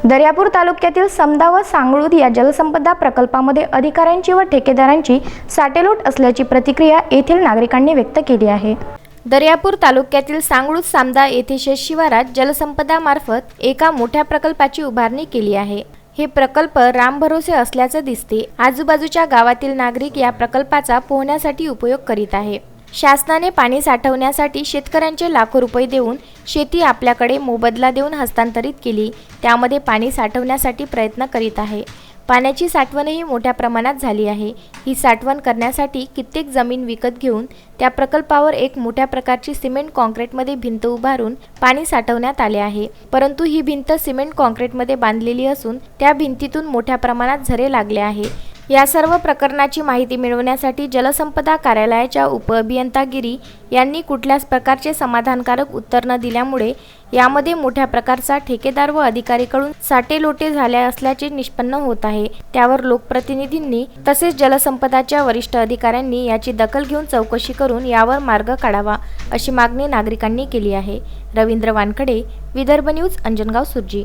दर्यापूर तालुक्यातील समदा व सांगळूद या जलसंपदा प्रकल्पामध्ये अधिकाऱ्यांची व ठेकेदारांची साटेलोट असल्याची प्रतिक्रिया येथील नागरिकांनी व्यक्त केली आहे। दर्यापूर तालुक्यातील सांगळूद सामदा येथे शेतशिवारात जलसंपदा मार्फत एका मोठ्या प्रकल्पाची उभारणी केली आहे। हे प्रकल्प रामभरोसे असल्याचे दिसते। आजूबाजूच्या गावातील नागरिक या प्रकल्पाचा पोहण्यासाठी उपयोग करीत आहे। शासनाने पाणी साठवण्यासाठी शेतकऱ्यांचे लाखो रुपये देऊन शेती आपल्याकडे मोबदला देऊन हस्तांतरित केली। त्यामध्ये पाणी साठवण्यासाठी प्रयत्न करीत आहे। पाण्याची साठवणही मोठ्या प्रमाणात झाली आहे। ही साठवण करण्यासाठी कित्येक जमीन विकत घेऊन त्या प्रकल्पावर एक मोठ्या प्रकारची सिमेंट कॉन्क्रीटमध्ये भिंत उभारून पाणी साठवण्यात आले आहे। परंतु ही भिंत सिमेंट कॉन्क्रीटमध्ये बांधलेली असून त्या भिंतीतून मोठ्या प्रमाणात झरे लागले आहे। या सर्व प्रकरणाची माहिती मिळवण्यासाठी जलसंपदा कार्यालयाच्या उपअभियंतागिरी यांनी कुठल्याच प्रकारचे समाधानकारक उत्तर न दिल्यामुळे यामध्ये मोठ्या प्रकारचा ठेकेदार व अधिकारीकडून साटेलोटे झाले असल्याचे निष्पन्न होत आहे। त्यावर लोकप्रतिनिधींनी तसेच जलसंपदाच्या वरिष्ठ अधिकाऱ्यांनी याची दखल घेऊन चौकशी करून यावर मार्ग काढावा अशी मागणी नागरिकांनी केली आहे। रवींद्र वानखडे, विदर्भ न्यूज, अंजनगाव, सुरजी।